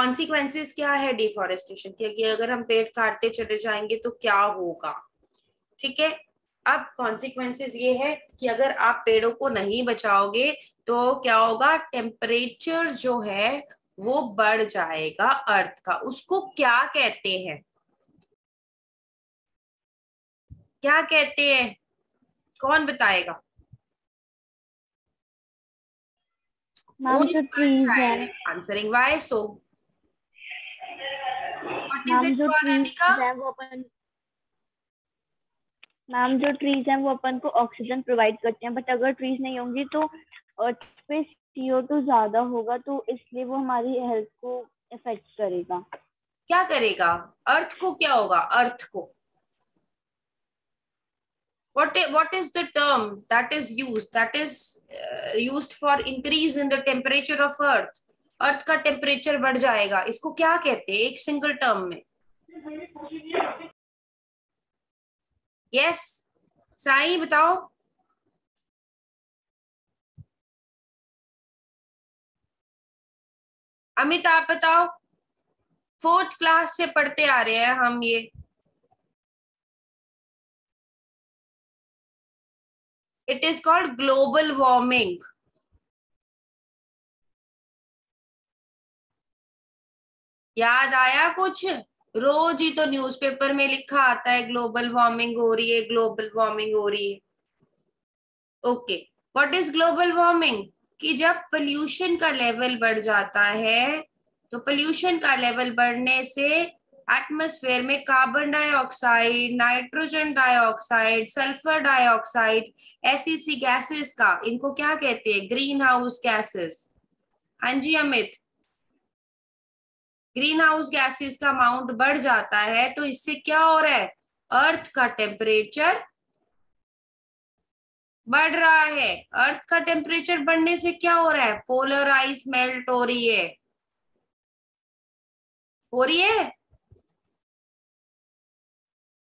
Consequences क्या है deforestation के, कि अगर हम पेड़ काटते चले जाएंगे तो क्या होगा। ठीक है, अब कॉन्सिक्वेंसेस ये है कि अगर आप पेड़ों को नहीं बचाओगे तो क्या होगा, टेम्परेचर जो है वो बढ़ जाएगा अर्थ का। उसको क्या कहते हैं, क्या कहते हैं, कौन बताएगा। मैम जो ट्रीज है, answering why so, what is ma'am it जो फॉर अनिका। ट्रीज है वो अपन मैम जो ट्रीज हैं वो अपन को ऑक्सीजन प्रोवाइड करते हैं, बट अगर ट्रीज नहीं होंगी तो अर्थ पे CO2 ज्यादा होगा, तो इसलिए वो हमारी हेल्थ को इफेक्ट करेगा। क्या करेगा, अर्थ को क्या होगा, अर्थ को what is the term that is used for increase in the temperature of earth, अर्थ का टेम्परेचर बढ़ जाएगा, इसको क्या कहते हैं एक सिंगल टर्म में। यस साई बताओ। अमित आप बताओ, 4th क्लास से पढ़ते आ रहे हैं हम ये। It is called global warming. याद आया कुछ, रोज ही तो न्यूज़पेपर में लिखा आता है ग्लोबल वार्मिंग हो रही है, ग्लोबल वार्मिंग हो रही है। Okay, what is global warming, कि जब पोल्यूशन का लेवल बढ़ जाता है, तो पोल्यूशन का लेवल बढ़ने से एटमॉस्फेयर में carbon dioxide, nitrogen dioxide, sulphur dioxide, ऐसी सी गैसेस का, इनको क्या कहते हैं, ग्रीन हाउस गैसेस। हाँ जी अमित, ग्रीन हाउस गैसेस का अमाउंट बढ़ जाता है तो इससे क्या हो रहा है, अर्थ का टेम्परेचर बढ़ रहा है। अर्थ का टेम्परेचर बढ़ने से क्या हो रहा है, पोलर आइस मेल्ट हो रही है, हो रही है।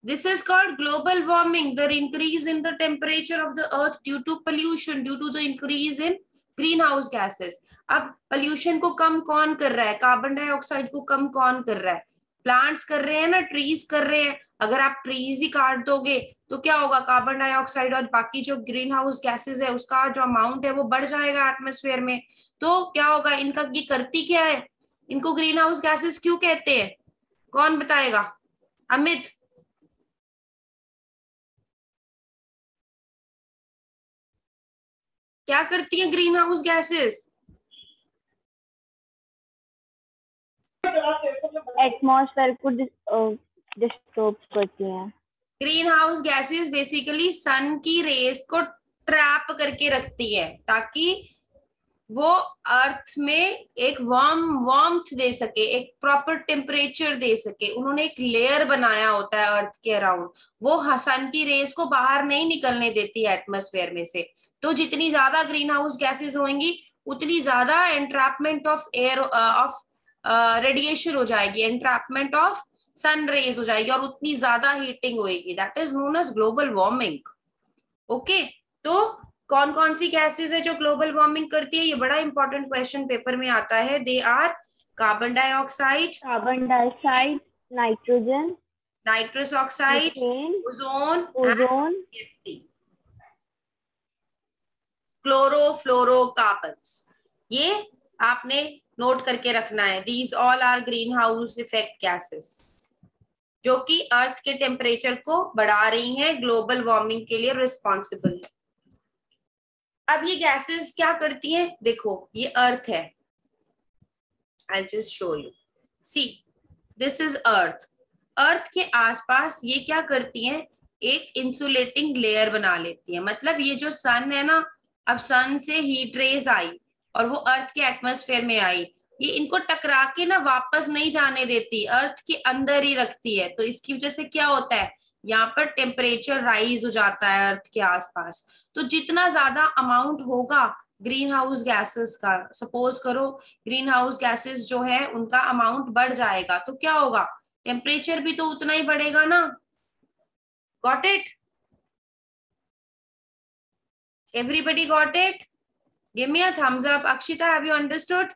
This is called global warming, the increase in the temperature of the earth due to pollution, due to the increase in greenhouse gases. अब pollution को कम कौन कर रहा है, कार्बन डाइऑक्साइड को कम कौन कर रहा है, प्लांट्स कर रहे हैं ना, ट्रीज कर रहे हैं। अगर आप ट्रीज ही काट दोगे तो क्या होगा, कार्बन डाइऑक्साइड और बाकी जो ग्रीन हाउस गैसेज है उसका जो अमाउंट है वो बढ़ जाएगा एटमोस्फेयर में। तो क्या होगा, इनका ये करती क्या है, इनको ग्रीन हाउस गैसेज क्यों कहते हैं, कौन बताएगा। अमित, क्या करती है ग्रीन हाउस गैसेस, एटमॉस्फेयर को डिस्टर्ब करती हैं। ग्रीन हाउस गैसेस बेसिकली सन की रेस को ट्रैप करके रखती है ताकि वो अर्थ में एक वार्मथ दे सके, एक प्रॉपर टेम्परेचर दे सके। उन्होंने एक लेयर बनाया होता है अर्थ के अराउंड, वो सन की रेस को बाहर नहीं निकलने देती है एटमॉस्फेयर में से। तो जितनी ज्यादा ग्रीन हाउस गैसेस होंगी उतनी ज्यादा entrapment of air of radiation हो जाएगी, एंट्रैपमेंट ऑफ सन रेज हो जाएगी और उतनी ज्यादा हीटिंग होगी, that is known as global warming. Okay, तो कौन कौन सी गैसेस है जो ग्लोबल वार्मिंग करती है, ये बड़ा इंपॉर्टेंट क्वेश्चन पेपर में आता है। They are carbon dioxide, nitrogen, nitrous oxide, methane, ozone ozone. And chlorofluorocarbons. ये आपने नोट करके रखना है, these all are green house effect gases जो कि अर्थ के टेम्परेचर को बढ़ा रही हैं, ग्लोबल वार्मिंग के लिए रिस्पॉन्सिबल है। अब ये गैसेस क्या करती हैं, देखो ये अर्थ है, I just show you, see this is earth. Earth के आसपास ये क्या करती हैं, एक इंसुलेटिंग लेयर बना लेती है। मतलब ये जो सन है ना, अब सन से हीट रेज आई और वो अर्थ के एटमॉस्फेयर में आई, ये इनको टकरा के ना वापस नहीं जाने देती, अर्थ के अंदर ही रखती है। तो इसकी वजह से क्या होता है, यहाँ पर टेम्परेचर राइज हो जाता है अर्थ के आसपास। तो जितना ज्यादा अमाउंट होगा ग्रीन हाउस गैसेस का, सपोज करो ग्रीन हाउस गैसेस जो है उनका अमाउंट बढ़ जाएगा, तो क्या होगा, टेम्परेचर भी तो उतना ही बढ़ेगा ना। Got it, everybody got it, give me a thumbs up. Akshita, have you understood.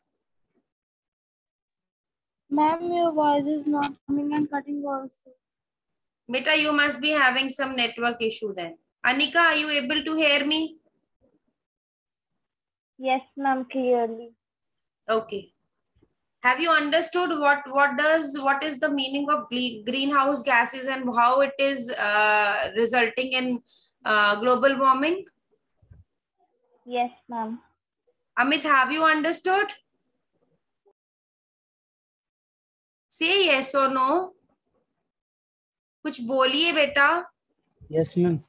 Ma'am, your voice is not coming and cutting also. Beta, you must be having some network issue then. Anika, are you able to hear me? Yes, ma'am, clearly. Okay. Have you understood what is the meaning of greenhouse gases and how it is resulting in global warming? Yes, ma'am. Amit, have you understood? Say yes or no. कुछ बोलिए बेटा. Yes, ma'am.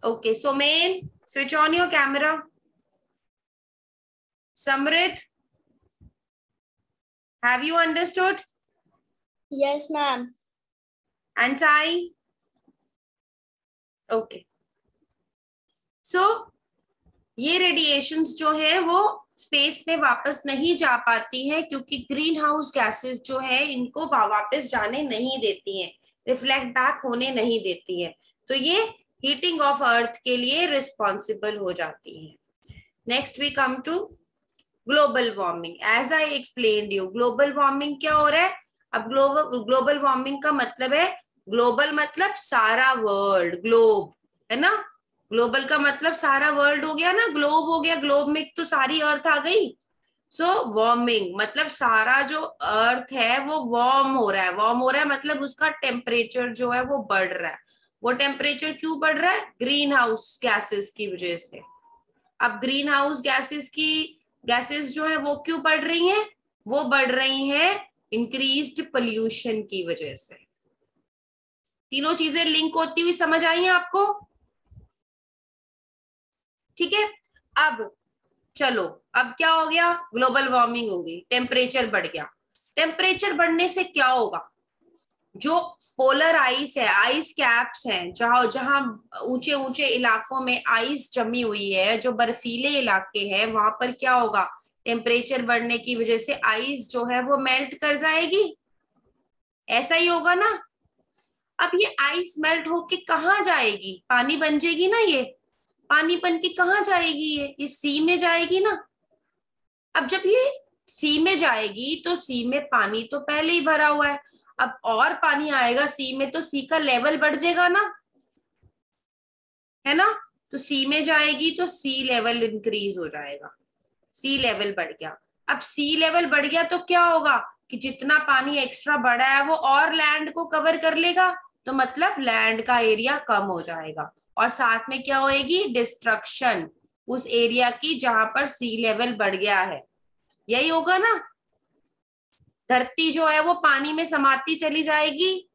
Okay, so main, switch on your camera. Samrit, have you understood? Yes, ma'am. And Sai? Okay. So ये radiations जो है वो space में वापस नहीं जा पाती हैं क्योंकि ग्रीन हाउस गैसेस जो है इनको वापस जाने नहीं देती हैं, रिफ्लेक्ट बैक होने नहीं देती है, तो ये हीटिंग ऑफ अर्थ के लिए रिस्पॉन्सिबल हो जाती है. Next we come to global warming. As I explained you, global warming क्या हो रहा है? अब ग्लोबल वार्मिंग का मतलब है, ग्लोबल मतलब सारा वर्ल्ड, ग्लोब है ना. ग्लोबल का मतलब सारा वर्ल्ड हो गया ना, ग्लोब हो गया, ग्लोब में तो सारी अर्थ आ गई. सो वार्मिंग मतलब सारा जो अर्थ है वो वार्म हो रहा है. वार्म हो रहा है मतलब उसका टेम्परेचर जो है वो बढ़ रहा है. वो टेम्परेचर क्यों बढ़ रहा है? ग्रीन हाउस गैसेस की वजह से. अब ग्रीन हाउस गैसेस जो है वो क्यों बढ़ रही हैं? वो बढ़ रही हैं इंक्रीज्ड पोल्यूशन की वजह से. तीनों चीजें लिंक होती हुई समझ आई हैं आपको? ठीक है. अब चलो, अब क्या हो गया? ग्लोबल वार्मिंग हो गई, टेम्परेचर बढ़ गया. टेम्परेचर बढ़ने से क्या होगा? जो पोलर आइस है, आइस कैप्स हैं, जहां ऊंचे ऊंचे इलाकों में आइस जमी हुई है, जो बर्फीले इलाके हैं, वहां पर क्या होगा? टेम्परेचर बढ़ने की वजह से आइस जो है वो मेल्ट कर जाएगी. ऐसा ही होगा ना. अब ये आइस मेल्ट होके कहाँ जाएगी? पानी बन जाएगी ना. ये पानी बन के कहाँ जाएगी? ये सी में जाएगी ना. अब जब ये सी में जाएगी तो सी में पानी तो पहले ही भरा हुआ है. अब और पानी आएगा सी में तो सी का लेवल बढ़ जाएगा ना, है ना. तो सी में जाएगी तो सी लेवल इंक्रीज हो जाएगा. सी लेवल बढ़ गया. अब सी लेवल बढ़ गया तो क्या होगा कि जितना पानी एक्स्ट्रा बढ़ा है वो और लैंड को कवर कर लेगा, तो मतलब लैंड का एरिया कम हो जाएगा. और साथ में क्या होएगी? डिस्ट्रक्शन उस एरिया की जहां पर सी लेवल बढ़ गया है. यही होगा ना. धरती जो है वो पानी में समाती चली जाएगी.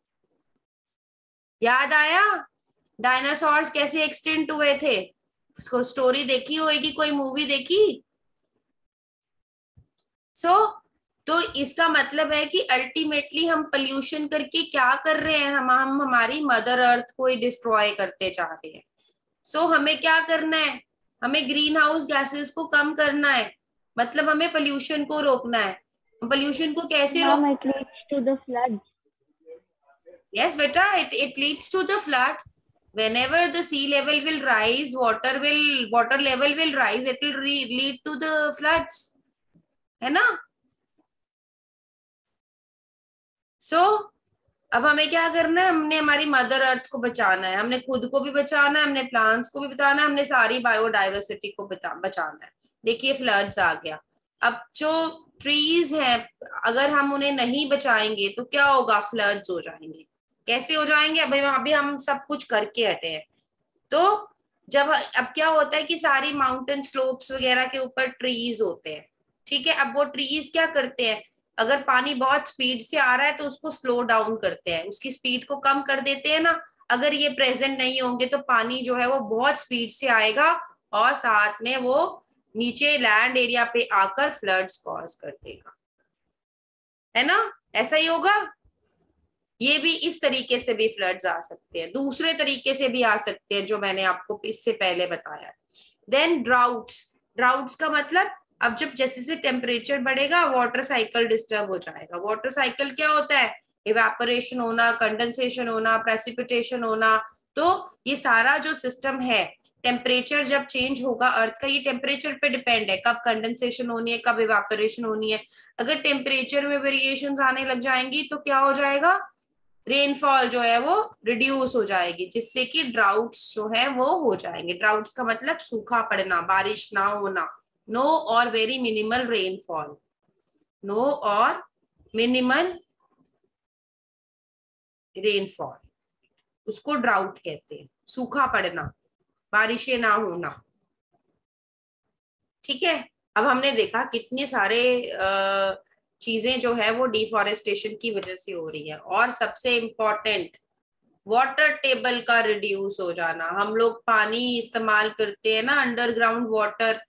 याद आया डायनासोर्स कैसे एक्सटिंक्ट हुए थे? उसको स्टोरी देखी होगी, कोई मूवी देखी? तो इसका मतलब है कि अल्टीमेटली हम पोल्यूशन करके क्या कर रहे हैं? हम हमारी मदर अर्थ को ही डिस्ट्रॉय करते जा रहे हैं. हमें क्या करना है? हमें ग्रीन हाउस गैसेस को कम करना है, मतलब हमें पोल्यूशन को रोकना है. पोल्यूशन को कैसे रोक? It leads to the flood. Yes, beta, it leads to the flood. Whenever the sea level will rise, water level will rise, it will lead to the floods, है ना. अब हमें क्या करना है? हमने हमारी मदर अर्थ को बचाना है, हमने खुद को भी बचाना है, हमने प्लांट्स को भी बचाना है, हमने सारी बायोडाइवर्सिटी को बचाना है. देखिए फ्लड्स आ गया. अब जो ट्रीज हैं अगर हम उन्हें नहीं बचाएंगे तो क्या होगा? फ्लड्स हो जाएंगे. कैसे हो जाएंगे? अभी हम सब कुछ करके हटे हैं. तो अब क्या होता है कि सारी माउंटेन स्लोप्स वगैरह के ऊपर ट्रीज होते हैं. ठीक है. अब वो ट्रीज क्या करते हैं? अगर पानी बहुत स्पीड से आ रहा है तो उसको स्लो डाउन करते हैं, उसकी स्पीड को कम कर देते हैं ना. अगर ये प्रेजेंट नहीं होंगे तो पानी जो है वो बहुत स्पीड से आएगा और साथ में वो नीचे लैंड एरिया पे आकर फ्लड्स कॉज कर देगा, है ना. ऐसा ही होगा. ये भी इस तरीके से भी फ्लड्स आ सकते हैं, दूसरे तरीके से भी आ सकते हैं जो मैंने आपको इससे पहले बताया. देन ड्राउट्स का मतलब अब जब जैसे जैसे टेम्परेचर बढ़ेगा वाटर साइकिल डिस्टर्ब हो जाएगा. वाटर साइकिल क्या होता है? इवेपोरेशन होना, कंडेंसेशन होना, प्रेसिपिटेशन होना. तो ये सारा जो सिस्टम है टेम्परेचर जब चेंज होगा अर्थ का, ये टेम्परेचर पे डिपेंड है कब कंडेंसेशन होनी है, कब इवापोरेशन होनी है। अगर टेम्परेचर में वेरिएशंस आने लग जाएंगी तो क्या हो जाएगा, रेनफॉल जो है वो रिड्यूस हो जाएगी, जिससे कि ड्राउट्स जो है वो हो जाएंगे। ड्राउट्स का मतलब सूखा पड़ना, बारिश ना होना। नो और वेरी मिनिमल रेनफॉल, नो और मिनिमल रेनफॉल, उसको ड्राउट कहते हैं, सूखा पड़ना, बारिशें ना होना। ठीक है, अब हमने देखा कितने सारे चीजें जो है वो डिफॉरेस्टेशन की वजह से हो रही है। और सबसे इम्पोर्टेंट, वाटर टेबल का रिड्यूस हो जाना। हम लोग पानी इस्तेमाल करते हैं ना, अंडरग्राउंड वाटर,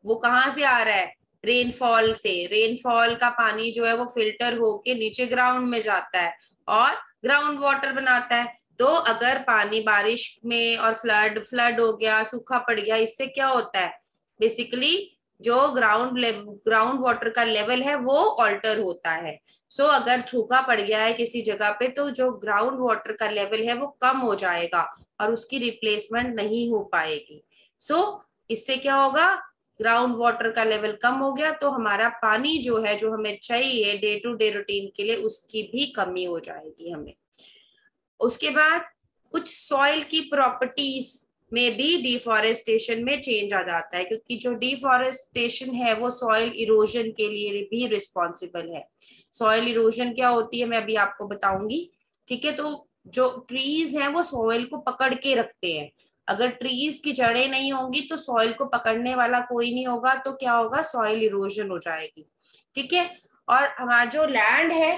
वो कहाँ से आ रहा है, रेनफॉल से। रेनफॉल का पानी जो है वो फिल्टर होके नीचे ग्राउंड में जाता है और ग्राउंड वाटर बनाता है। तो अगर पानी बारिश में और फ्लड हो गया, सूखा पड़ गया, इससे क्या होता है, बेसिकली जो ग्राउंड वाटर का लेवल है वो ऑल्टर होता है। सो अगर सूखा पड़ गया है किसी जगह पे तो जो ग्राउंड वाटर का लेवल है वो कम हो जाएगा और उसकी रिप्लेसमेंट नहीं हो पाएगी। सो इससे क्या होगा, ग्राउंड वाटर का लेवल कम हो गया तो हमारा पानी जो है, जो हमें चाहिए डे टू डे रूटीन के लिए, उसकी भी कमी हो जाएगी हमें। उसके बाद कुछ सॉइल की प्रॉपर्टीज में भी डिफॉरेस्टेशन में चेंज आ जाता है, क्योंकि जो डिफॉरेस्टेशन है वो सॉइल इरोजन के लिए भी रिस्पॉन्सिबल है। सॉइल इरोजन क्या होती है मैं अभी आपको बताऊंगी। ठीक है, तो जो ट्रीज हैं वो सॉइल को पकड़ के रखते हैं। अगर ट्रीज की जड़ें नहीं होंगी तो सॉइल को पकड़ने वाला कोई नहीं होगा, तो क्या होगा, सॉइल इरोजन हो जाएगी। ठीक है, और हमारा जो लैंड है,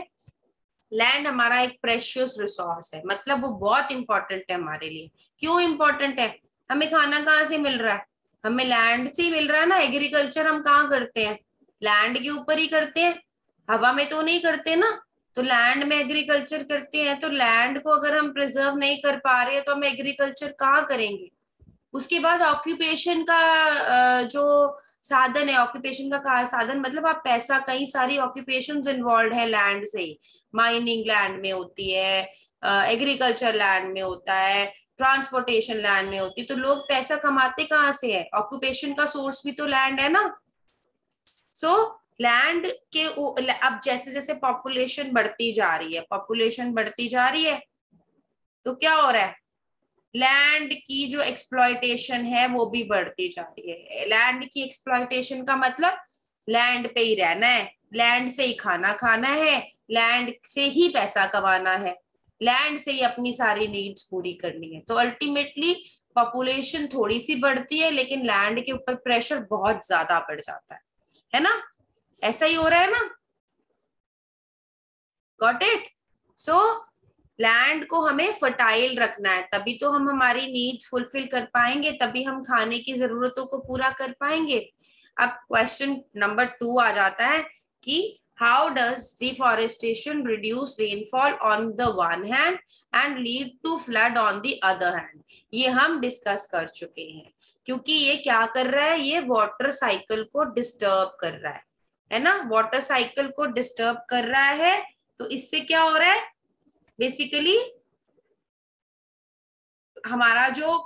लैंड हमारा एक प्रेशियस रिसोर्स है, मतलब वो बहुत इंपॉर्टेंट है हमारे लिए। क्यों इंपॉर्टेंट है, हमें खाना कहाँ से मिल रहा है, हमें लैंड से ही मिल रहा है ना। एग्रीकल्चर हम कहाँ करते हैं, लैंड के ऊपर ही करते हैं, हवा में तो नहीं करते ना। तो लैंड में एग्रीकल्चर करते हैं, तो लैंड को अगर हम प्रिजर्व नहीं कर पा रहे हैं तो हम एग्रीकल्चर कहाँ करेंगे। उसके बाद ऑक्यूपेशन का जो साधन है, ऑक्यूपेशन का साधन मतलब आप पैसा, कई सारी ऑक्यूपेशंस इन्वॉल्व है लैंड से। माइनिंग लैंड में होती है, एग्रीकल्चर लैंड में होता है, ट्रांसपोर्टेशन लैंड में होती है। तो लोग पैसा कमाते कहाँ से है, ऑक्यूपेशन का सोर्स भी तो लैंड है ना। सो लैंड के अब जैसे जैसे पॉपुलेशन बढ़ती जा रही है, पॉपुलेशन बढ़ती जा रही है, तो क्या हो रहा है, लैंड की जो एक्सप्लॉयटेशन है वो भी बढ़ती जा रही है। लैंड की एक्सप्लॉयटेशन का मतलब लैंड पे ही रहना है, लैंड से ही खाना खाना है, लैंड से ही पैसा कमाना है, लैंड से ही अपनी सारी नीड्स पूरी करनी है। तो अल्टीमेटली पॉपुलेशन थोड़ी सी बढ़ती है लेकिन लैंड के ऊपर प्रेशर बहुत ज्यादा बढ़ जाता है ना। ऐसा ही हो रहा है ना, गॉट इट। सो लैंड को हमें फर्टाइल रखना है, तभी तो हम हमारी नीड्स फुलफिल कर पाएंगे, तभी हम खाने की जरूरतों को पूरा कर पाएंगे। अब क्वेश्चन नंबर 2 आ जाता है कि how does deforestation reduce rainfall on the one hand and lead to flood on the other hand. ये हम डिस्कस कर चुके हैं, क्योंकि ये क्या कर रहा है, ये वाटर साइकिल को डिस्टर्ब कर रहा है ना। वाटर साइकिल को डिस्टर्ब कर रहा है, तो इससे क्या हो रहा है, बेसिकली हमारा जो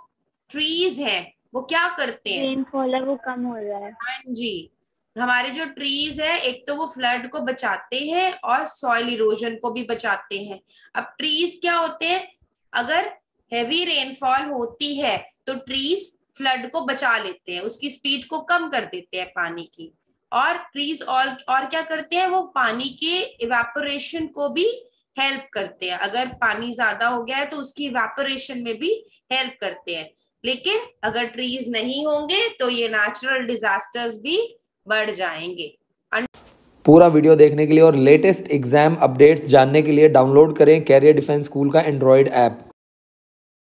ट्रीज है वो क्या करते हैं, रेनफॉल है वो कम हो रहा है। हाँ जी, हमारे जो ट्रीज है एक तो वो फ्लड को बचाते हैं और सॉइल इरोजन को भी बचाते हैं। अब ट्रीज क्या होते हैं, अगर हैवी रेनफॉल होती है तो ट्रीज फ्लड को बचा लेते हैं, उसकी स्पीड को कम कर देते हैं पानी की। और ट्रीज और क्या करते हैं, वो पानी के इवेपोरेशन को भी हेल्प करते हैं। अगर पानी ज्यादा हो गया है तो उसकी इवेपोरेशन में भी हेल्प करते हैं। लेकिन अगर ट्रीज नहीं होंगे तो ये नेचुरल डिजास्टर्स भी बढ़ जाएंगे। पूरा वीडियो देखने के लिए और लेटेस्ट एग्जाम अपडेट्स जानने के लिए डाउनलोड करें कैरियर डिफेंस स्कूल का एंड्रॉयड ऐप।